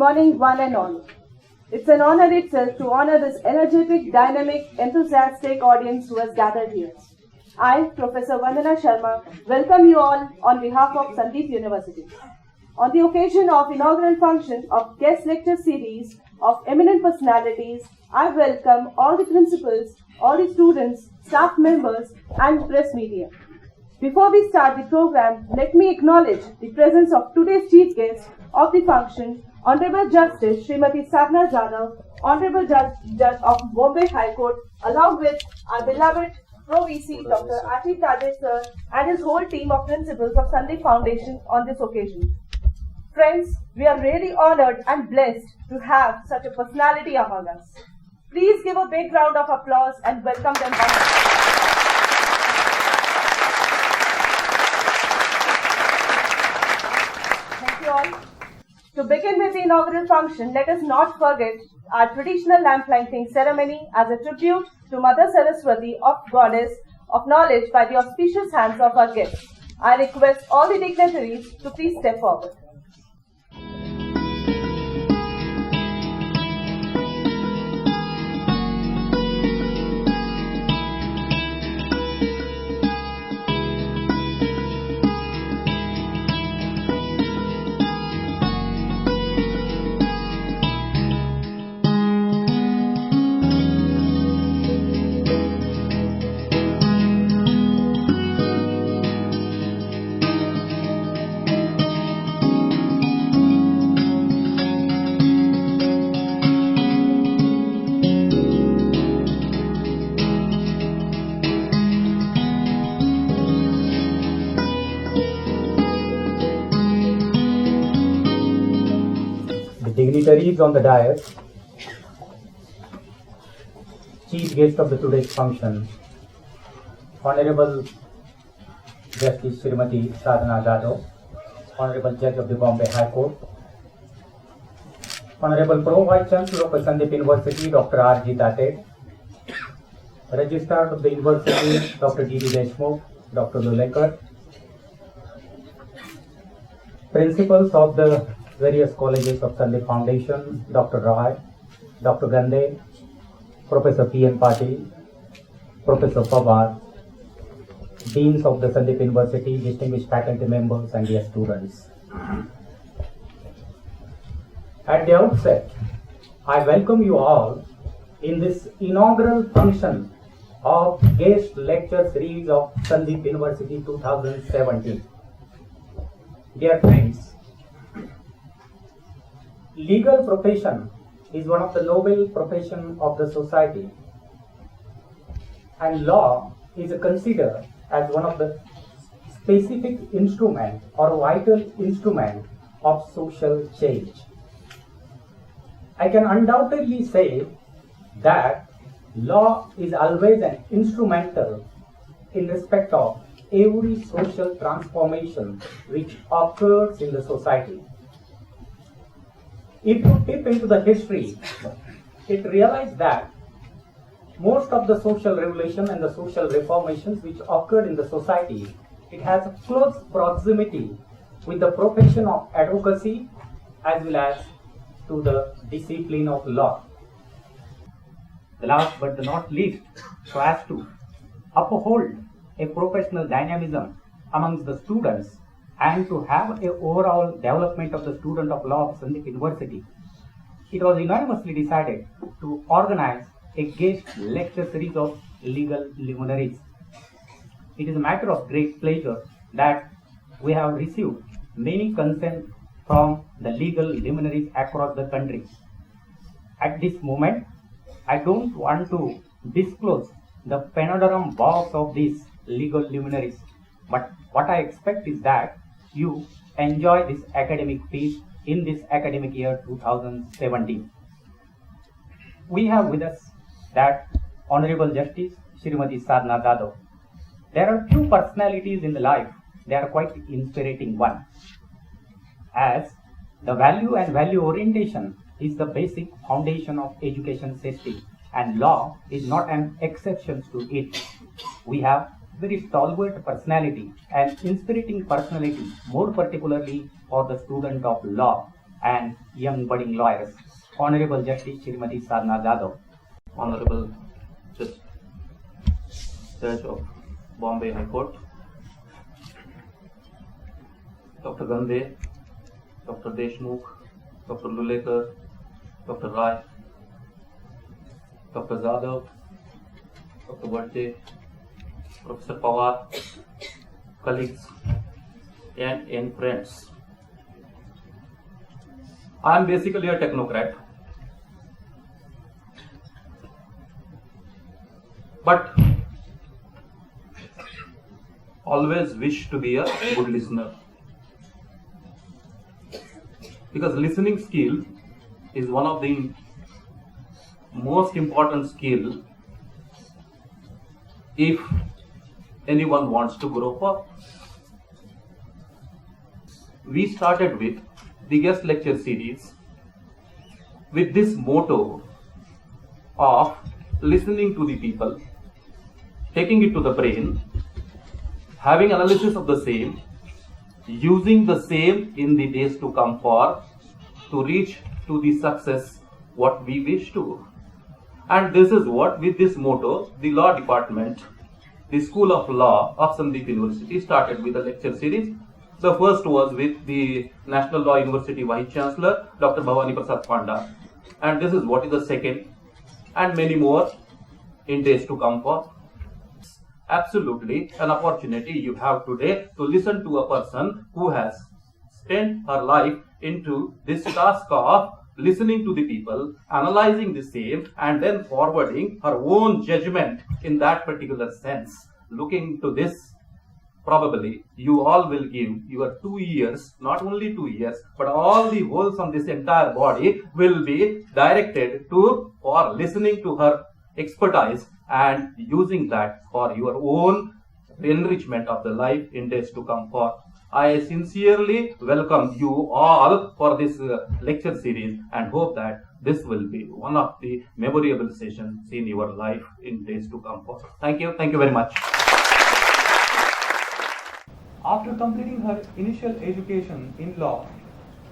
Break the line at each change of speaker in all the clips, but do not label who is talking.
morning, one and all. It's an honor itself to honor this energetic, dynamic, enthusiastic audience who has gathered here. I, Professor Vandana Sharma, welcome you all on behalf of Sandeep University. On the occasion of inaugural function of guest lecture series of eminent personalities, I welcome all the principals, all the students, staff members, and press media. Before we start the program, let me acknowledge the presence of today's chief guest of the function, Honorable Justice Srimati Sadhna Jadhav, Honorable Judge of Bombay High Court, along with our beloved Pro-VC Dr. Ashish Tade sir and his whole team of principals of Sandeep Foundation on this occasion. Friends, we are really honored and blessed to have such a personality among us. Please give a big round of applause and welcome them once. Thank you all. To begin with the inaugural function, let us not forget our traditional lamp lighting ceremony as a tribute to Mother Saraswati of Goddess of Knowledge by the auspicious hands of our guests. I request all the dignitaries to please step forward.
Dignitaries on the dais, chief guest of the today's function, Honorable Justice Srimati Sadhna Jadhav, Honorable Judge of the Bombay High Court, Honorable Pro-Vice Chancellor of Sandeep University, Dr. R.G. Tate, Registrar of the University, Dr. D.D. Deshmukh, Dr. Lulekar, Principals of the various colleges of Sandeep Foundation, Dr. Roy, Dr. Gande, Professor P.N. Patil, Professor Pawar, Deans of the Sandeep University, distinguished faculty members and dear students. At the outset, I welcome you all in this inaugural function of guest lecture series of Sandeep University 2017. Dear friends, legal profession is one of the noble professions of the society, and law is considered as one of the specific instrument or vital instrument of social change. I can undoubtedly say that law is always an instrumental in respect of every social transformation which occurs in the society. If you dip into the history, it realized that most of the social revolution and the social reformations which occurred in the society, it has a close proximity with the profession of advocacy as well as to the discipline of law. The last but not least, so as to uphold a professional dynamism amongst the students and to have an overall development of the student of law of Sandeep University, it was unanimously decided to organize a guest lecture series of legal luminaries. It is a matter of great pleasure that we have received many consent from the legal luminaries across the country. At this moment, I don't want to disclose the panorama box of these legal luminaries, but what I expect is that you enjoy this academic piece in this academic year 2017. We have with us that Honorable Justice Srimati Sadhna Jadhav. There are few personalities in the life, they are quite inspiriting one. As the value and value orientation is the basic foundation of education system, and law is not an exception to it. We have very stalwart personality and inspiriting personality, more particularly for the student of law, and young budding lawyers. Honorable Justice Srimati Sadhna Jadhav.
Honorable Judge of Bombay High Court, Dr. Gandhe, Dr. Deshmukh, Dr. Lulekar, Dr. Rai, Dr. Jadhav, Dr. Bhatte, Professor Pawar, colleagues and friends. I am basically a technocrat, but always wish to be a good listener, because listening skill is one of the most important skill if anyone wants to grow up. We started with the guest lecture series with this motto of listening to the people, taking it to the brain, having analysis of the same, using the same in the days to come to reach to the success what we wish to. And this is what, with this motto, the law department, the School of Law of Sandeep University started with a lecture series. The first was with the National Law University Vice Chancellor, Dr. Bhavani Prasad Panda. And this is what is the second, and many more in days to come for. Absolutely an opportunity you have today to listen to a person who has spent her life into this task of listening to the people, analyzing the same, and then forwarding her own judgment in that particular sense. Looking to this, probably you all will give your 2 years, not only 2 years, but all the wholes on this entire body will be directed to for listening to her expertise and using that for your own enrichment of the life in days to come for. I sincerely welcome you all for this lecture series and hope that this will be one of the memorable sessions in your life in days to come for. Thank you very much.
After completing her initial education in law,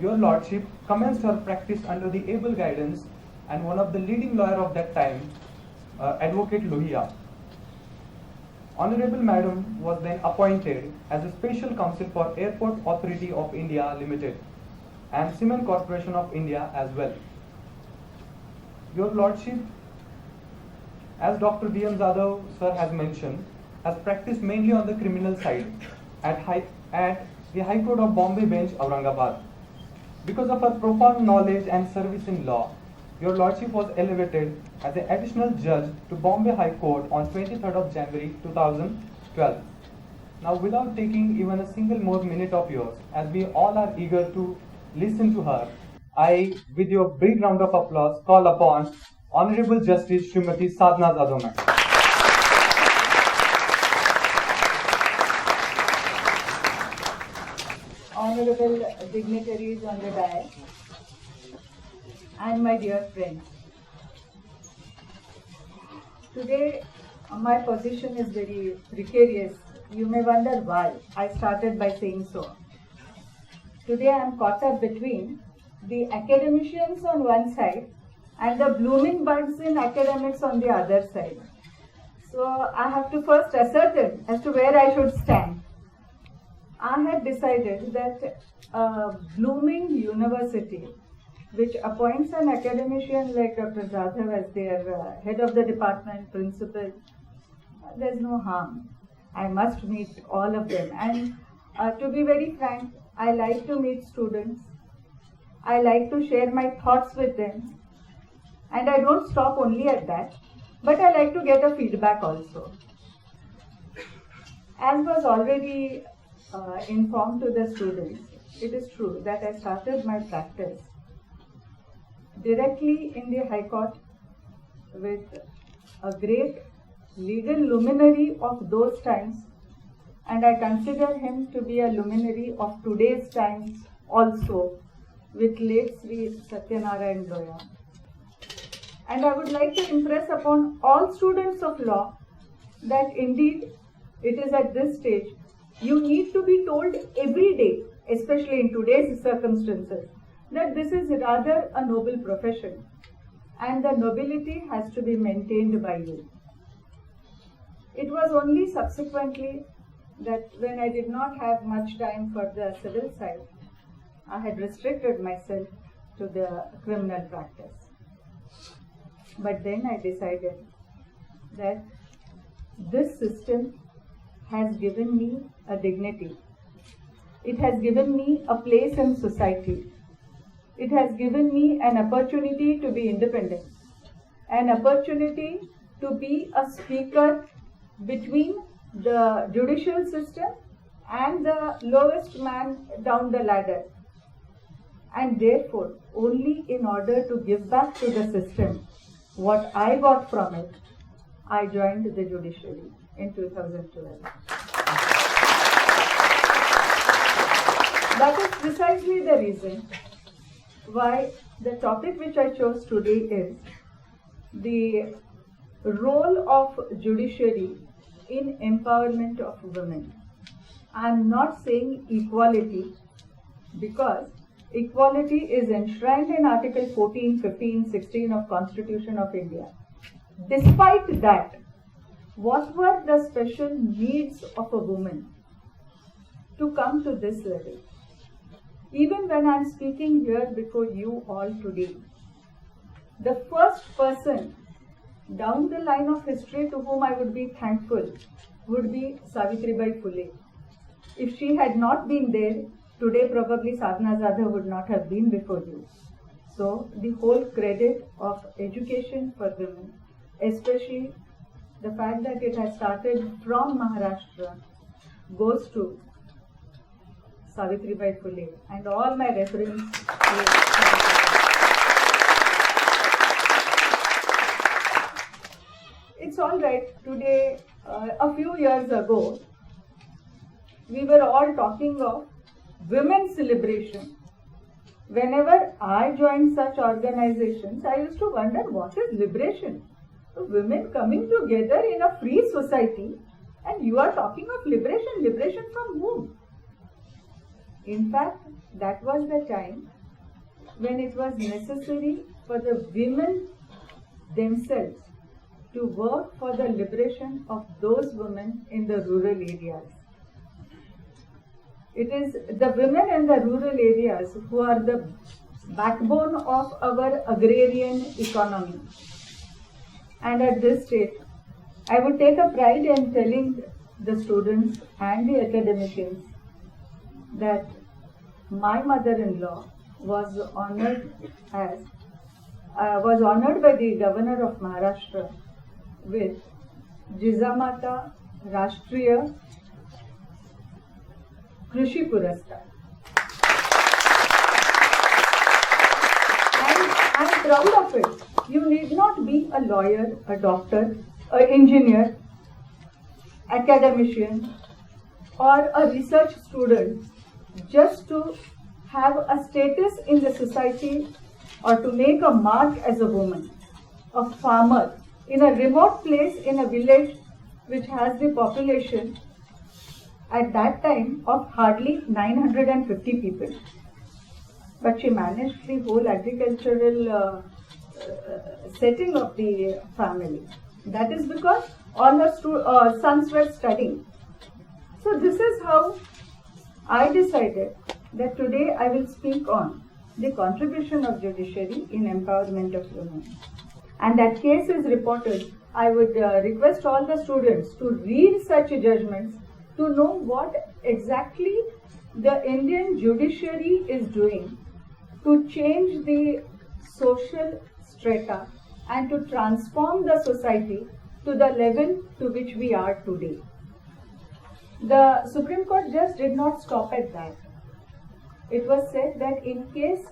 Your Lordship commenced her practice under the able guidance and one of the leading lawyer of that time, Advocate Lohia. Honorable Madam was then appointed as a Special Counsel for Airport Authority of India Limited and Cement Corporation of India as well. Your Lordship, as Dr. B.M. Jadhav sir has mentioned, has practiced mainly on the criminal side at the High Court of Bombay Bench, Aurangabad. Because of her profound knowledge and service in law, Your Lordship was elevated as an additional judge to Bombay High Court on 23rd of January 2012. Now, without taking even a single more minute of yours, as we all are eager to listen to her, I, with your big round of applause, call upon Honorable Justice Srimati Sadhna Jadhav ma'am.
Honorable dignitaries on the dais, and my dear friends. Today, my position is very precarious. You may wonder why. I started by saying so. Today, I am caught up between the academicians on one side and the blooming buds in academics on the other side. So, I have to first ascertain as to where I should stand. I had decided that a blooming university which appoints an academician like Dr. Jadhav as their head of the department, principal, there's no harm. I must meet all of them. And to be very frank, I like to meet students. I like to share my thoughts with them. And I don't stop only at that, but I like to get a feedback also. As was already informed to the students, it is true that I started my practice directly in the High Court with a great legal luminary of those times, and I consider him to be a luminary of today's times also, with late Sri Satyanarayan Loya. And I would like to impress upon all students of law that indeed it is at this stage you need to be told every day, especially in today's circumstances, that this is rather a noble profession and the nobility has to be maintained by you. It was only subsequently that when I did not have much time for the civil side, I had restricted myself to the criminal practice. But then I decided that this system has given me a dignity. It has given me a place in society. It has given me an opportunity to be independent, an opportunity to be a speaker between the judicial system and the lowest man down the ladder. And therefore, only in order to give back to the system what I got from it, I joined the judiciary in 2012. That is precisely the reason why the topic which I chose today is the role of judiciary in empowerment of women. I am not saying equality because equality is enshrined in Article 14, 15, 16 of Constitution of India. Despite that, what were the special needs of a woman to come to this level? Even when I am speaking here before you all today, the first person down the line of history to whom I would be thankful would be Savitribai Phule. If she had not been there, today probably Sadhana Zada would not have been before you. So the whole credit of education for women, especially the fact that it has started from Maharashtra, goes to Savitribai Phule and all my reference. It's all right. Today, a few years ago, we were all talking of women's liberation. Whenever I joined such organizations, I used to wonder what is liberation? Women coming together in a free society, and you are talking of liberation. Liberation from whom? In fact, that was the time when it was necessary for the women themselves to work for the liberation of those women in the rural areas. It is the women in the rural areas who are the backbone of our agrarian economy. And at this stage, I would take a pride in telling the students and the academicians that my mother-in-law was honored by the governor of Maharashtra with Jizamata Rashtriya Krishi Puraskar. And I am proud of it. You need not be a lawyer, a doctor, an engineer, academician, or a research student just to have a status in the society or to make a mark as a woman, a farmer in a remote place in a village which has the population at that time of hardly 950 people. But she managed the whole agricultural setting of the family. That is because all her sons were studying. So this is how I decided that today I will speak on the contribution of judiciary in empowerment of women. And that case is reported. I would request all the students to read such judgments to know what exactly the Indian judiciary is doing to change the social strata and to transform the society to the level to which we are today. The Supreme Court just did not stop at that. It was said that in case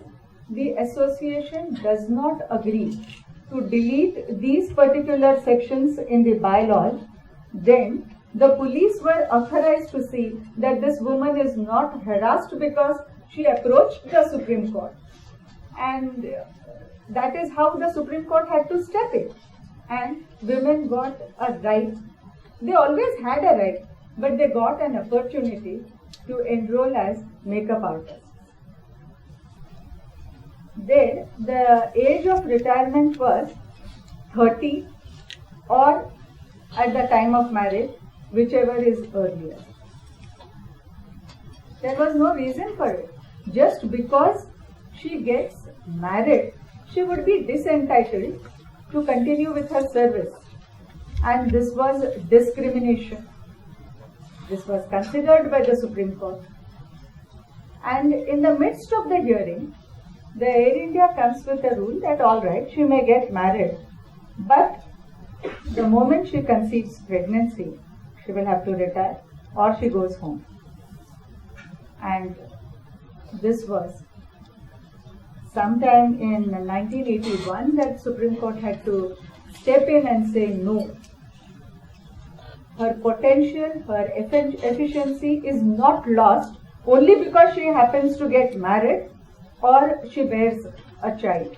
the association does not agree to delete these particular sections in the bylaws, then the police were authorized to see that this woman is not harassed because she approached the Supreme Court. And that is how the Supreme Court had to step in. And women got a right. They always had a right, but they got an opportunity to enroll as makeup artists. there the age of retirement was 30 or at the time of marriage, whichever is earlier. There was no reason for it. Just because she gets married, she would be disentitled to continue with her service. And this was discrimination. This was considered by the Supreme Court. And in the midst of the hearing, the Air India comes with a rule that all right, she may get married, but the moment she conceives pregnancy, she will have to retire or she goes home. And this was sometime in 1981 that Supreme Court had to step in and say no. Her potential, her efficiency is not lost only because she happens to get married or she bears a child.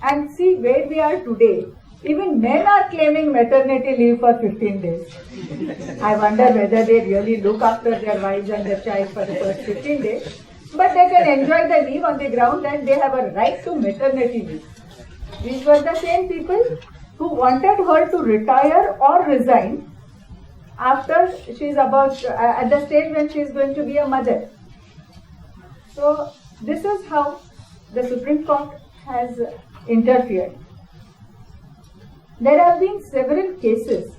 And see where we are today. Even men are claiming maternity leave for 15 days. I wonder whether they really look after their wives and their child for the first 15 days. But they can enjoy the leave on the ground that they have a right to maternity leave. These were the same people who wanted her to retire or resign after she is about, at the stage when she is going to be a mother. So this is how the Supreme Court has interfered. There have been several cases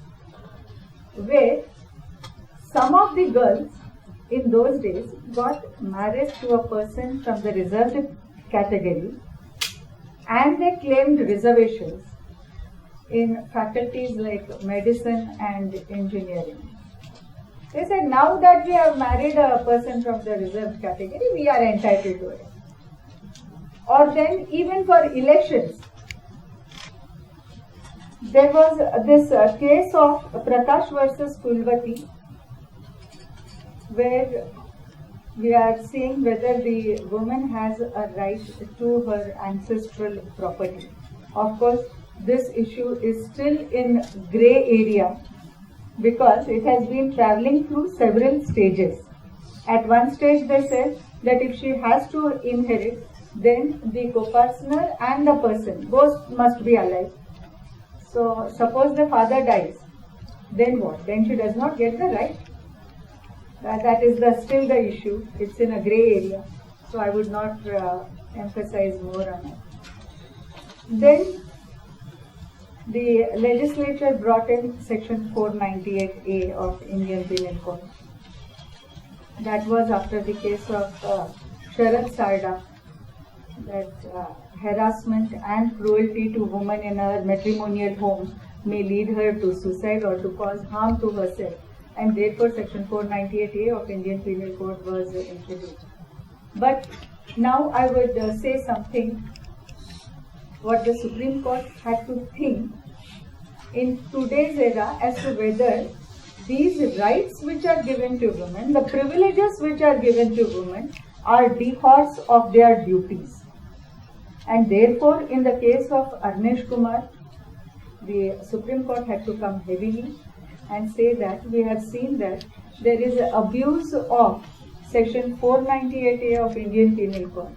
where some of the girls in those days got married to a person from the reserved category and they claimed reservations in faculties like medicine and engineering. They said, now that we have married a person from the reserved category, we are entitled to it. Or then even for elections, there was this case of Prakash versus Kulwati, where we are seeing whether the woman has a right to her ancestral property. Of course, this issue is still in grey area because it has been travelling through several stages. At one stage they said that if she has to inherit, then the co-partner and the person, both must be alive. So suppose the father dies, then what? Then she does not get the right. That is still the issue. It's in a grey area. So I would not emphasize more on it. Then the legislature brought in section 498A of Indian Penal Code. That was after the case of Sharad Sarda, that harassment and cruelty to women in her matrimonial home may lead her to suicide or to cause harm to herself. And therefore section 498A of Indian Penal Code was introduced. But now I would say something what the Supreme Court had to think in today's era as to whether these rights which are given to women, the privileges which are given to women are dehors of their duties. And therefore in the case of Arnesh Kumar, the Supreme Court had to come heavily and say that we have seen that there is abuse of section 498A of Indian Penal Code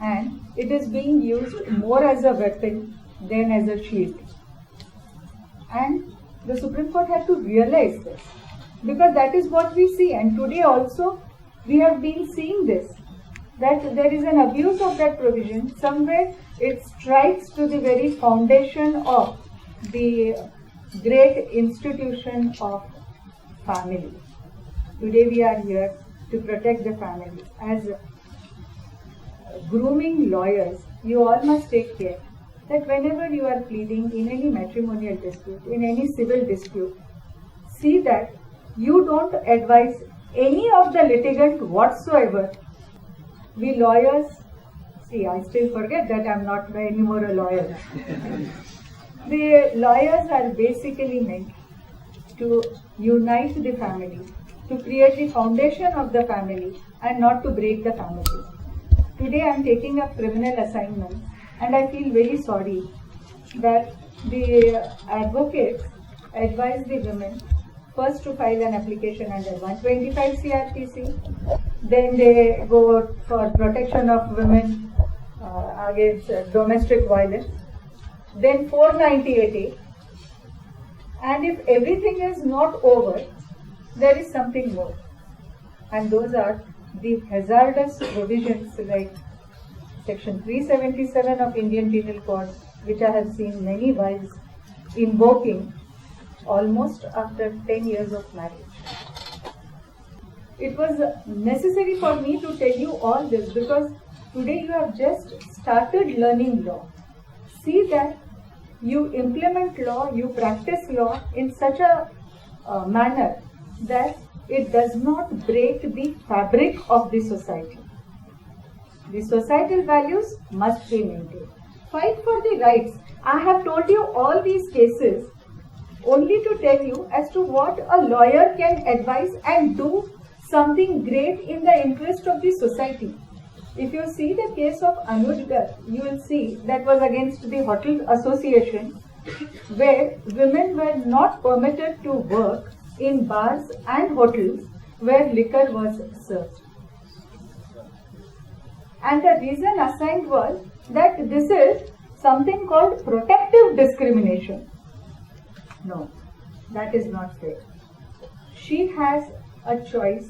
and it is being used more as a weapon than as a shield. And the Supreme Court had to realize this because that is what we see, and today also we have been seeing this, that there is an abuse of that provision. Somewhere it strikes to the very foundation of the great institution of family. Today we are here to protect the family. As grooming lawyers, you all must take care that whenever you are pleading in any matrimonial dispute, in any civil dispute, see that you don't advise any of the litigant whatsoever. We lawyers, see, I still forget that I'm not anymore a lawyer. The lawyers are basically meant to unite the family, to create the foundation of the family and not to break the family. Today I am taking up criminal assignments and I feel very sorry that the advocates advise the women first to file an application under 125 CRPC, then they go for protection of women against domestic violence, then 498A, and if everything is not over, there is something more, and those are the hazardous provisions like Section 377 of Indian Penal Code, which I have seen many wives invoking almost after 10 years of marriage. It was necessary for me to tell you all this because today you have just started learning law. See that you implement law, you practice law in such a manner that it does not break the fabric of the society. The societal values must be maintained. Fight for the rights. I have told you all these cases only to tell you as to what a lawyer can advise and do something great in the interest of the society. If you see the case of Anuj Garg, you will see that was against the Hotel Association, where women were not permitted to work in bars and hotels where liquor was served. And the reason assigned was that this is something called protective discrimination. No, that is not fair. She has a choice.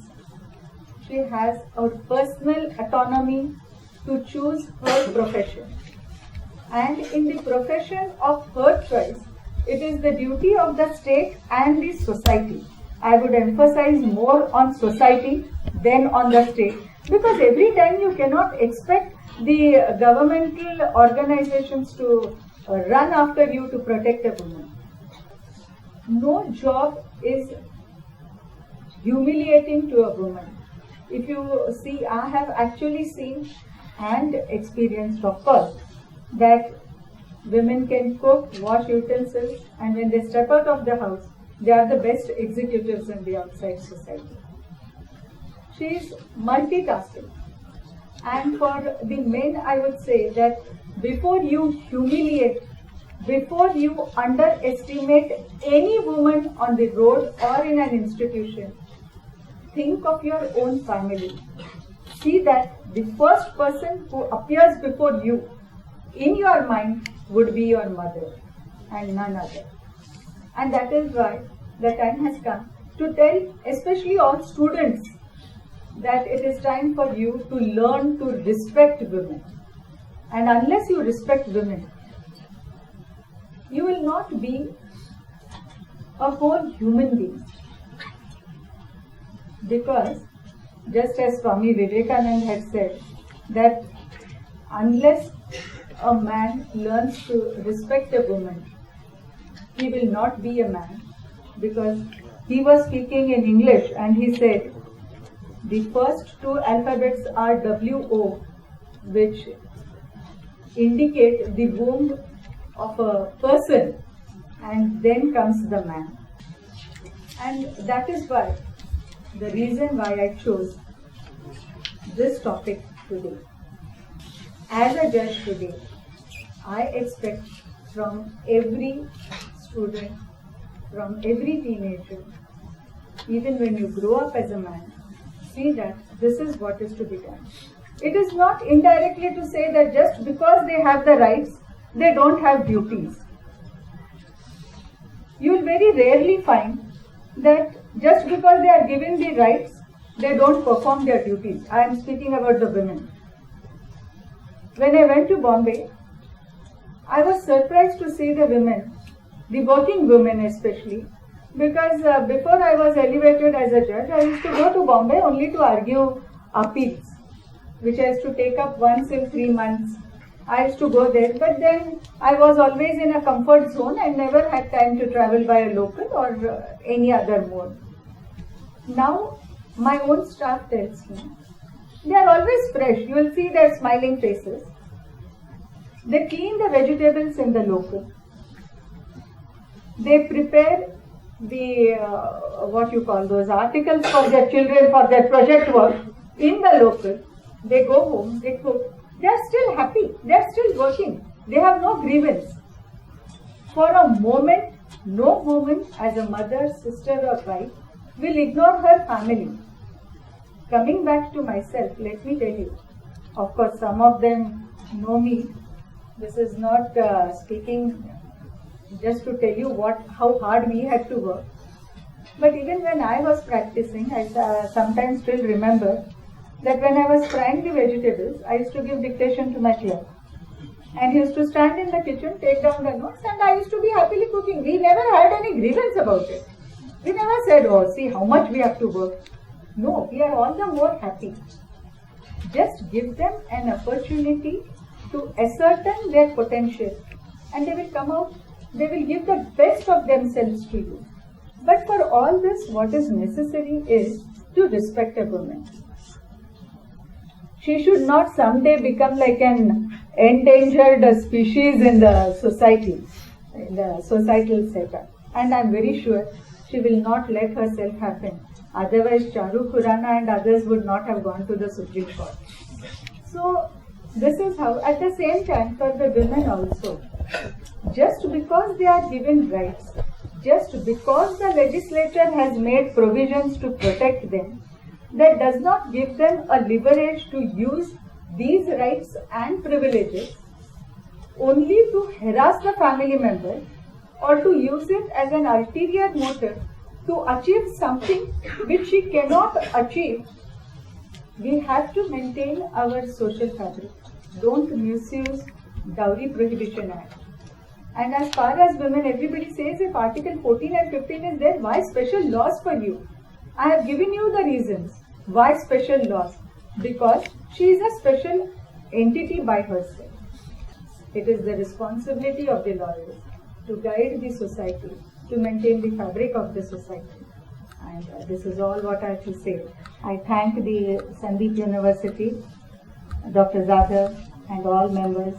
She has a personal autonomy to choose her profession. And in the profession of her choice, it is the duty of the state and the society. I would emphasize more on society than on the state, because every time you cannot expect the governmental organizations to run after you to protect a woman. No job is humiliating to a woman. If you see, I have actually seen and experienced, of course, that women can cook, wash utensils, and when they step out of the house, they are the best executives in the outside society. She is multitasking. And for the men, I would say that before you humiliate, before you underestimate any woman on the road or in an institution, think of your own family. See that the first person who appears before you in your mind would be your mother and none other. And that is why the time has come to tell, especially all students, that it is time for you to learn to respect women. And unless you respect women, you will not be a whole human being. Because just as Swami Vivekananda had said, that unless a man learns to respect a woman, he will not be a man. Because he was speaking in English and he said, the first two alphabets are WO, which indicate the womb of a person, and then comes the man. And that is why, the reason why I chose this topic today. As a judge today, I expect from every student, from every teenager, even when you grow up as a man, see that this is what is to be done. It is not indirectly to say that just because they have the rights, they don't have duties. You will very rarely find that just because they are given the rights, they don't perform their duties. I am speaking about the women. When I went to Bombay, I was surprised to see the women, the working women especially, because before I was elevated as a judge, I used to go to Bombay only to argue appeals, which I used to take up once in 3 months. I used to go there, but then I was always in a comfort zone and never had time to travel by a local or any other mode. Now, my own staff tells me, they are always fresh. You will see their smiling faces. They clean the vegetables in the local. They prepare the, what you call those articles for their children for their project work in the local. They go home, they cook. They are still happy. They are still working. They have no grievance. For a moment, no woman as a mother, sister or wife will ignore her family. Coming back to myself, let me tell you, of course some of them know me, this is not speaking just to tell you how hard we had to work. But even when I was practicing, I sometimes still remember that when I was frying the vegetables, I used to give dictation to my clerk. And he used to stand in the kitchen, take down the notes, and I used to be happily cooking. We never had any grievance about it. We never said, oh, see how much we have to work. No, we are all the more happy. Just give them an opportunity to ascertain their potential, and they will come out, they will give the best of themselves to you. But for all this, what is necessary is to respect a woman. She should not someday become like an endangered species in the society, in the societal setup. And I am very sure she will not let herself happen. Otherwise, Charu Khurana and others would not have gone to the Supreme Court. So, this is how, at the same time, for the women also, just because they are given rights, just because the legislature has made provisions to protect them, that does not give them a leverage to use these rights and privileges only to harass the family member or to use it as an ulterior motive to achieve something which she cannot achieve. We have to maintain our social fabric. Don't misuse Dowry Prohibition Act. And as far as women, everybody says if Article 14 and 15 is there, why special laws for you? I have given you the reasons. Why special laws? Because she is a special entity by herself. It is the responsibility of the lawyers to guide the society, to maintain the fabric of the society. And this is all what I have to say. I thank the Sandeep University, Dr. Zadar and all members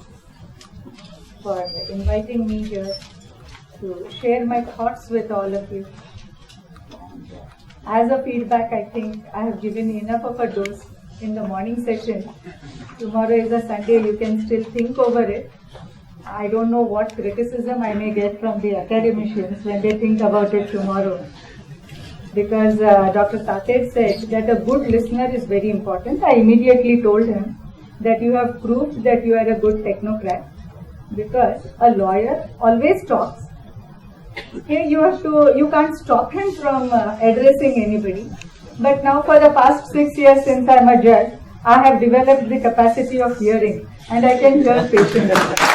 for inviting me here to share my thoughts with all of you. And as a feedback, I think I have given enough of a dose in the morning session. Tomorrow is a Sunday, you can still think over it. I don't know what criticism I may get from the academicians when they think about it tomorrow. Because Dr. Tater said that a good listener is very important. I immediately told him that you have proved that you are a good technocrat. Because a lawyer always talks. Here you can't stop him from addressing anybody. But now for the past 6 years since I am a judge, I have developed the capacity of hearing and I can hear patiently.